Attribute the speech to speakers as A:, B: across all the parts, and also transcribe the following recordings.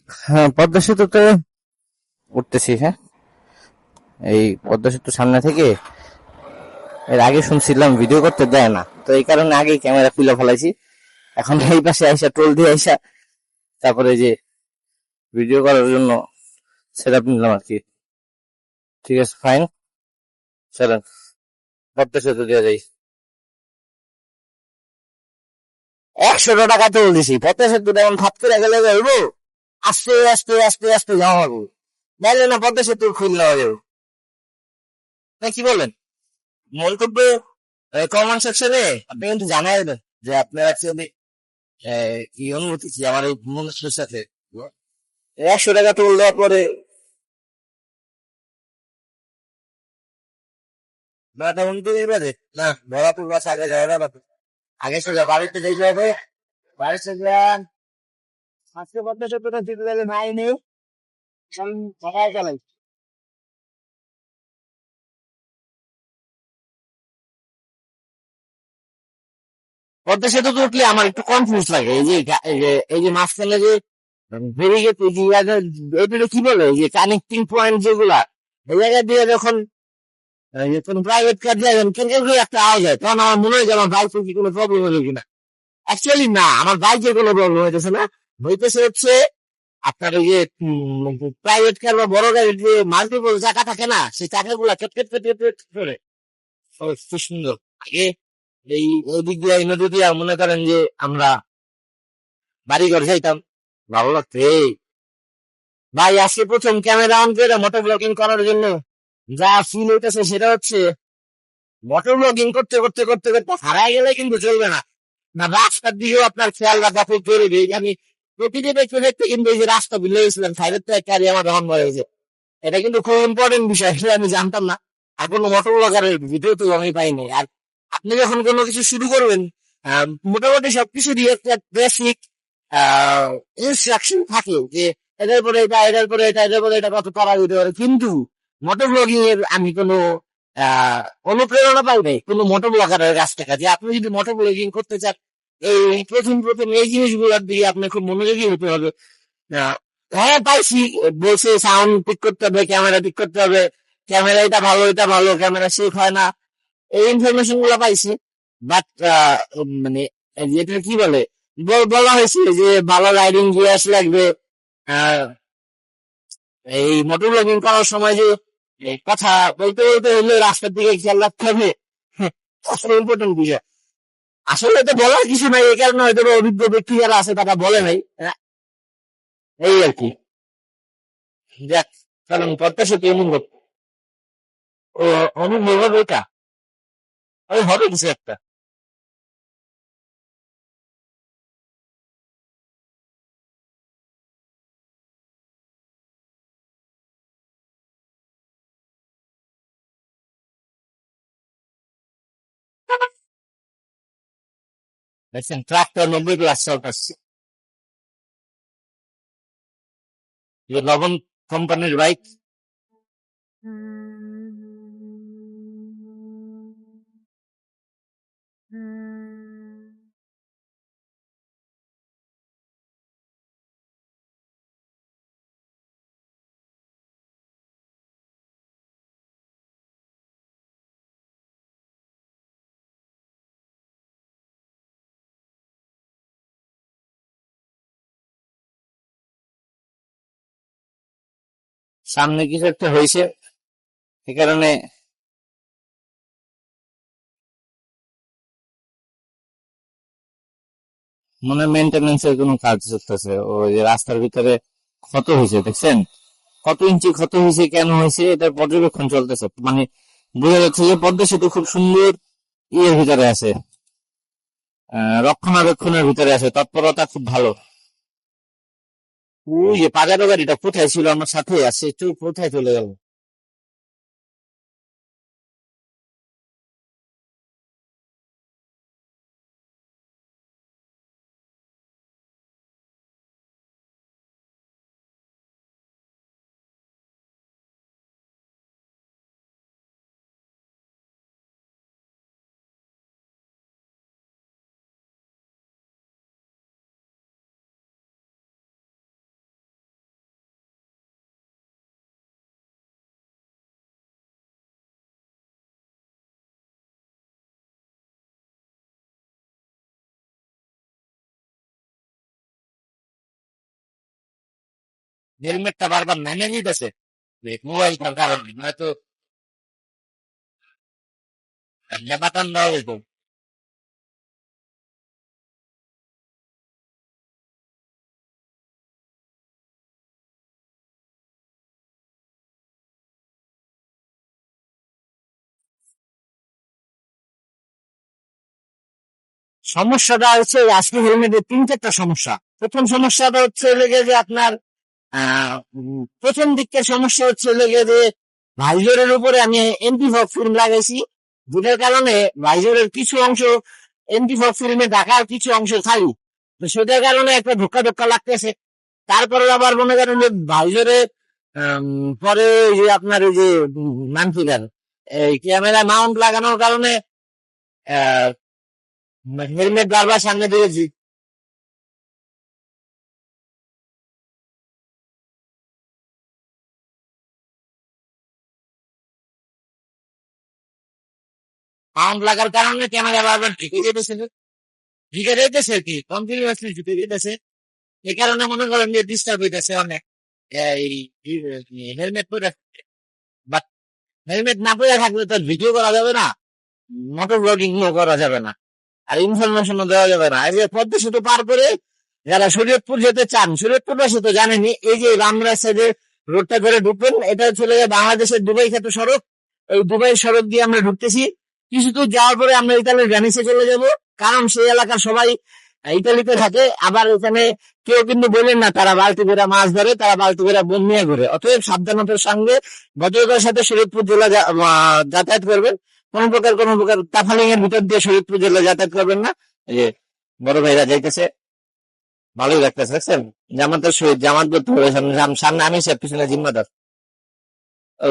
A: হ্যাঁ, পদ্মা সেতুতে উঠতেছি। হ্যাঁ, এই পদ্মা সেতুর সামনে থেকে এর আগে শুনছিলাম ভিডিও করতে দেয় না, তো এই কারণে আগে ক্যামেরা খুলে ফেলাইছি। এখন এই পাশে আইসা টোল দিয়ে আইসা তারপরে যে ভিডিও করার জন্য সেট আপ নিলাম আর কি। ঠিক আছে, ফাইন, চলেন পদ্মা সেতু দিয়ে যাই। 100 টাকা টোল দিছি, পদ্মা সেতুটা এখন ভাত করে গেলে যাইবো, আস্তে আস্তে আস্তে আস্তে যাওয়া হবে, নাইলে না পদ্মা সেতু খুললে হয়ে যাবে। না কি বলেন? মন্তব্য কমেন্ট সেকশনে আপনি কিন্তু জানাই দেবেন যে আপনার অ্যাকচুয়ালি কি অনুমতি কি আমার এই মানুষের সাথে। 100 টাকা টোল দেওয়ার পরে বেড়াটা উন্নতি বাজে না, ভরাপুর বাস আগে যায় না বাপু। আগে সোজা বাড়িতে যেতে হবে, বাড়িতে যান আজকে পদ্মা সেতুটা দিতে গেলে নাই নেই, আমি সবাই চালাই। পদ্মা সেতুতে উঠলে আমার একটু কনফিউজ লাগে, এই যে মাঝখানে যে ব্যারিকেড, এটা কি বলে, এই যে কানেক্টিং পয়েন্ট যেগুলা, এই জায়গা দিয়ে যখন এই যে কোনো প্রাইভেট কার যায় কেন কেন করে একটা আওয়াজ হয়, তখন আমার মনে হয় যে আমার বাইকের কি কোনো প্রবলেম হলো কিনা। অ্যাকচুয়ালি না, আমার বাইকের কোনো প্রবলেম হইতেছে না, হইতেছে হচ্ছে আপনার ওই যে প্রাইভেট কার বা বড় গাড়ির যে মাল্টিপল চাকা থাকে না, সেই চাকাগুলা কেট কেট কেট কেট কেট করে। ও, খুব সুন্দর। আগে এই ওদিক দিয়ে এই নদী দিয়ে মনে করেন যে আমরা বাড়ি ঘর যাইতাম, ভালো লাগতো। এই ভাই আজকে প্রথম ক্যামেরা অন করে মোটর ব্লগিং করার জন্য যা ফিল হইতেছে সেটা হচ্ছে, মোটর ব্লগিং করতে করতে করতে করতে হারাই গেলে কিন্তু চলবে না। না, রাস্তার দিকেও আপনার খেয়াল রাখা খুব জরুরি। আমি প্রতিদিন দেখতে দেখতে কিন্তু এই যে রাস্তা ভুলে গেছিলাম, সাইডের থেকে গাড়ি আমার দহন হয়ে গেছে। এটা কিন্তু খুব ইম্পর্টেন্ট বিষয়, সেটা আমি জানতাম না। আর কোনো মোটর ব্লগারের ভিডিও তো আমি পাইনি। আর আপনি যখন কোনো কিছু শুরু করবেন, মোটামুটি সবকিছু দিয়ে একটা বেসিক ইনস্ট্রাকশন থাকে যে এটার পরে এটা, এটার পরে এটা, এটার পরে এটা কত করা যেতে পারে। কিন্তু মোটর ব্লগিং এর আমি কোনো অনুপ্রেরণা পাই নাই কোনো মোটর ব্লগারের কাছ থেকে যে আপনি যদি মোটর ব্লগিং করতে চান, এই প্রথম প্রথম এই জিনিসগুলোর দিকে আপনি খুব মনোযোগী হতে হবে। আহ, হ্যাঁ পাইছি, বলছে সাউন্ড ঠিক করতে হবে, ক্যামেরা ঠিক করতে হবে, ক্যামেরা এটা ভালো, এটা ভালো, ক্যামেরা শেক হয় না, এই ইনফরমেশন গুলো পাইছি। বাট মানে যেটা কি বলে, বলা হয়েছে যে ভালো রাইডিং গিয়ার্স লাগবে। আহ, এই মোটর ব্লগিং করার সময় যে এই কথা বলতে বলতে হলে রাস্তার দিকে খেয়াল রাখতে হবে। আসলে ইম্পর্টেন্ট বিষয়। আসলে তো বলার কিছু নাই, এই কারণে হয়তো বা অভিজ্ঞ ব্যক্তি যারা আছে তারা বলে নাই। এই আর কি। যাক, কারণ প্রত্যাশা কি এমন ও অনুভব হবে এটা, ওই হবে কিছু একটা। দেখছেন ট্রাক্টর 90 প্লাস চলতেছে, যে লবণ কোম্পানির বাইক। সামনে কিছু একটা হয়েছে, সে কারণে মনে মেনটেন্যান্স এর কোনো কাজ চলতেছে। ওই যে রাস্তার ভিতরে ক্ষত হয়েছে, দেখছেন কত ইঞ্চি ক্ষত হয়েছে, কেন হয়েছে, এটার পর্যবেক্ষণ চলতেছে। মানে বোঝা যাচ্ছে যে পদ্মা সেতু খুব সুন্দর ইয়ের ভিতরে আছে, রক্ষণাবেক্ষণের ভিতরে আছে, তৎপরতা খুব ভালো। ওই যে পাজারো গাড়িটা কোথায় ছিল আমার সাথে, আছে একটু কোথায় চলে গেল। হেলমেটটা বারবার নেমে নিতেছে মোবাইলটার কারণে, নয়তো বাতান দেওয়া হইতো। সমস্যাটা হচ্ছে আজকে হেলমেটের 3-4টা সমস্যা। প্রথম সমস্যাটা হচ্ছে লেগে যে আপনার প্রথম দিকের সমস্যা হচ্ছে লেগে যে ভাইজরের উপরে আমি এন্টিফগ ফিল্ম লাগাইছি, যেটার কারণে ভাইজরের কিছু অংশ এন্টিফগ ফিল্মে ঢাকা, আর কিছু অংশ খালি। তো সেটার কারণে একটা ধোক্কা ধোক্কা লাগতেছে। তারপরে আবার মনে করেন যে ভাইজরে পরে যে আপনার এই যে মানফিগার এই ক্যামেরা মাউন্ট লাগানোর কারণে হেলমেট বারবার সামনে দিয়েছি। মাউন্ট লাগার কারণে ক্যামেরা বারবার ঢুকে যেতেছে কি কন্টিনিউয়াসলি ঢুকে যেতেছে। এই কারণে মনে করেন যে ডিস্টার্ব হইতেছে অনেক। এই হেলমেট পরে, বাট হেলমেট না পরে থাকলে তো ভিডিও করা যাবে না, মোটর ব্লগিং করা যাবে না, আর ইনফরমেশনও দেওয়া যাবে না। এই যে পদ্মা সেতু পার করে যারা শরীয়তপুর যেতে চান, শরীয়তপুর বাসী তো জানেনি, এই যে রামরাজ সাইডে রোডটা ধরে ঢুকবেন, এটা চলে যায় বাংলাদেশের দুবাই খ্যাত সড়ক। এই দুবাই সড়ক দিয়ে আমরা ঢুকতেছি। কিছু দূর যাওয়ার পরে আমরা ইতালির ভ্যানিসে চলে যাব, কারণ সেই এলাকার সবাই ইতালিতে থাকে। আবার এখানে কেউ কিন্তু বলেন না তারা বালতি করে মাছ ধরে, তারা বালতি করে বোন নিয়ে ঘুরে। অতএব সাবধানতার সঙ্গে ভদ্রতার সাথে শরীয়তপুর জেলা যাতায়াত করবেন। কোন প্রকার তাফালিং এর ভিতর দিয়ে শরীয়তপুর জেলা যাতায়াত করবেন না। এই যে বড় ভাইরা যাইতেছে, ভালোই লাগতেছে, দেখছেন? জামাতের সহিত জামাত করতে হবে। সামনে আমি সাহেব, পিছনে জিম্মাদার। ও,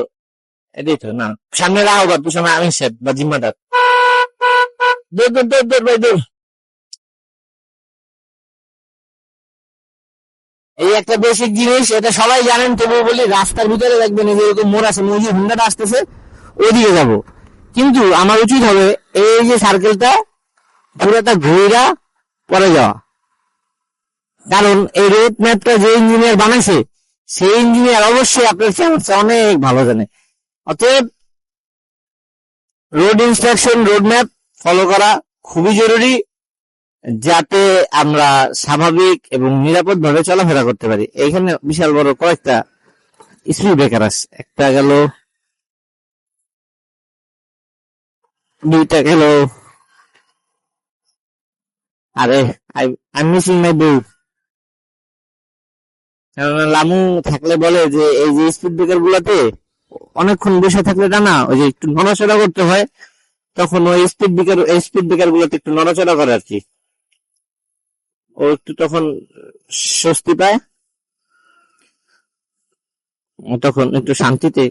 A: এটাই তো না, সামনে রাহবার, পিছনে আমি সাহেব বা জিম্মাদার। দূর দূর দূর দূর ভাই দূর। এই একটা বেসিক জিনিস, এটা সবাই জানেন, তবুও বলি, রাস্তার ভিতরে দেখবেন এই যে এরকম মোড় আছে, ওই যে হুন্ডাটা আসতেছে ওইদিকে যাবো, কিন্তু আমার উচিত হবে এই যে সার্কেলটা পুরোটা ঘুরা পরে যাওয়া। কারণ এই রোড ম্যাপটা যে ইঞ্জিনিয়ার বানাইছে, সেই ইঞ্জিনিয়ার অবশ্যই আপনার চেয়ে অনেক ভালো জানে। অতএব road instruction, road map follow করা খুবই জরুরি, যাতে আমরা স্বাভাবিক এবং নিরাপদ ভাবে চলাফেরা করতে পারি। এইখানে বিশাল বড় কয়েকটা স্পিড ব্রেকার আছে, একটা গেল, দুইটা গেল, আরে আই মিসিং মাই বউ। লামু থাকলে বলে যে এই যে স্পিড ব্রেকার গুলাতে অনেকক্ষণ বসে থাকলে টানা, ওই যে একটু নড়াচড়া করতে হয়, তখন ওই স্পিড ব্রেকার গুলোতে একটু নড়াচড়া করে আর কি, ও একটু তখন স্বস্তি পায়, তখন একটু শান্তিতে,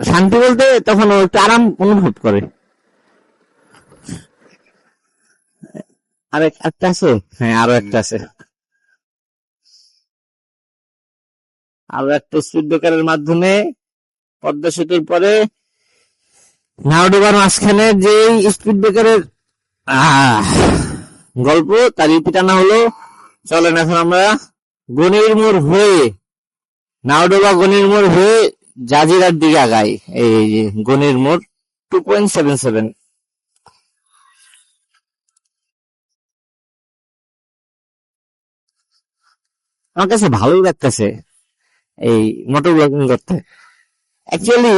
A: শান্তি বলতে তখন ও একটু আরাম অনুভব করে। আর একটা আছে, হ্যাঁ আরো একটা আছে, আরো একটা স্পিড ব্রেকারের মাধ্যমে পদ্মা সেতুর পরে নাওডোবার মাঝখানে যে স্পিড ব্রেকারের গল্প, তার ইতি টানা হলো। চলেন এখন আমরা গনির মোড় হয়ে, নাওডোবা গনির মোড় হয়ে জাজিরার দিকে আগাই। এই যে গনির মোড় 2.77। আমার কাছে ভালোই লাগতেছে এই মোটর ব্লগিং করতে। অ্যাকচুয়ালি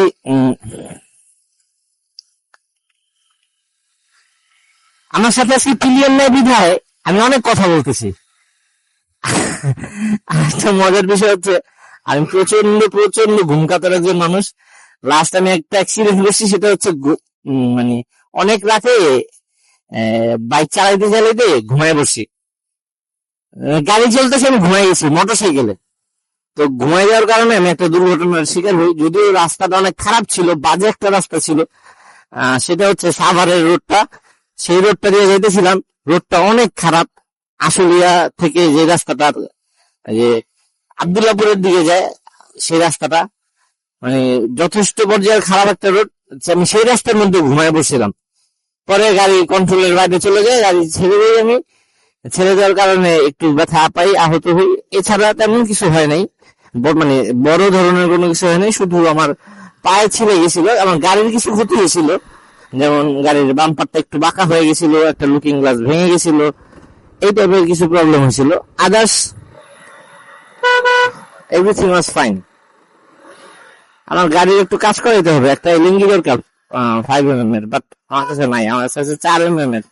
A: আমার সাথে আজকে পিলিয়ন নাই বিধায় আমি অনেক কথা বলতেছি। একটা মজার বিষয় হচ্ছে, আমি প্রচন্ড প্রচন্ড ঘুমকাতর একজন মানুষ। লাস্ট আমি একটা এক্সপিরিয়েন্স করছি, সেটা হচ্ছে মানে অনেক রাতে বাইক চালাইতে চালাইতে ঘুমায় পড়ছি। গাড়ি চলতেছে, আমি ঘুমাই গেছি মোটর সাইকেলে। তো ঘুমাই যাওয়ার কারণে আমি একটা দুর্ঘটনার শিকার হই। যদিও রাস্তাটা অনেক খারাপ ছিল, বাজে একটা রাস্তা ছিল, সেটা হচ্ছে সাভারের রোডটা। সেই রোডটা দিয়ে যেতেছিলাম, রোডটা অনেক খারাপ। আশুলিয়া থেকে যে রাস্তাটা যে আবদুল্লাপুরের দিকে যায়, সেই রাস্তাটা মানে যথেষ্ট পর্যায়ের খারাপ একটা রোড। আমি সেই রাস্তার মধ্যে ঘুমায় বসছিলাম। পরে গাড়ি কন্ট্রোলের বাইরে চলে যায়, গাড়ি ছেড়ে দিই আমি। ছেড়ে দেওয়ার কারণে একটু ব্যথা পাই, আহত হই। এছাড়া তেমন কিছু হয় নাই, মানে বড় ধরনের কোনো কিছু হয় নাই। শুধু আমার পায়ে ছিলে গেছিল, আমার গাড়ির কিছু ক্ষতি হয়েছিল, যেমন গাড়ির বাম্পারটা একটু বাঁকা হয়ে গেছিল, একটা লুকিং গ্লাস ভেঙে গেছিল, এই টাইপের কিছু প্রবলেম হয়েছিল। Others everything was fine. আমার গাড়ির একটু কাজ করাইতে হবে, একটা এলএনজি দরকার 5 mm এর, বাট আমার কাছে নাই, আমার কাছে আছে 4 mm এর।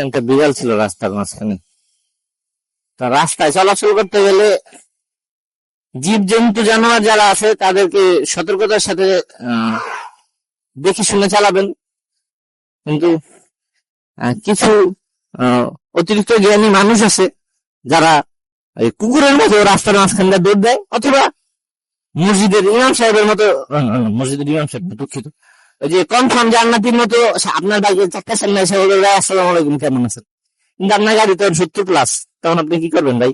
A: একটা বিড়াল ছিল রাস্তার মাঝখানে। তা রাস্তায় চলাচল করতে গেলে জীব জন্তু জানোয়ার যারা আছে তাদেরকে সতর্কতার সাথে আহ, দেখে শুনে চালাবেন। কিন্তু কিছু আহ, অতিরিক্ত জ্ঞানী মানুষ আছে যারা এই কুকুরের মতো রাস্তার মাঝখানটা দৌড় দেয়, অথবা মসজিদের ইমাম সাহেবের মতো, মসজিদের ইমাম সাহেব না, দুঃখিত, ওই যে কনফার্ম জান্নাতির মতো আপনার বাইকে চারটা সামনে এসে বলবে ভাই আসসালামু আলাইকুম, কেমন আছেন, কিন্তু আপনার গাড়ি তো 70+, তখন আপনি কি করবেন ভাই?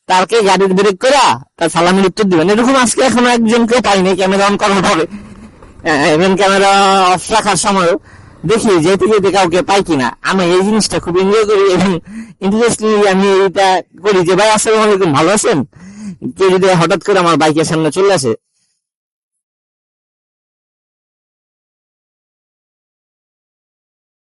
A: তারকে গাড়ির ব্রেক করা তার সালামের উত্তর দিবেন। এরকম আজকে এখনো একজনকে পাইনি ক্যামেরা অন করার পরে, ইভেন ক্যামেরা অফ রাখার সময়ও দেখি যেতে যেতে কাউকে পাই কিনা। আমি এই জিনিসটা খুব এনজয় করি এবং ইন্টারেস্টলি আমি এটা করি যে ভাই আসসালামু আলাইকুম, ভালো আছেন? কেউ যদি হঠাৎ করে আমার বাইকের সামনে চলে আসে,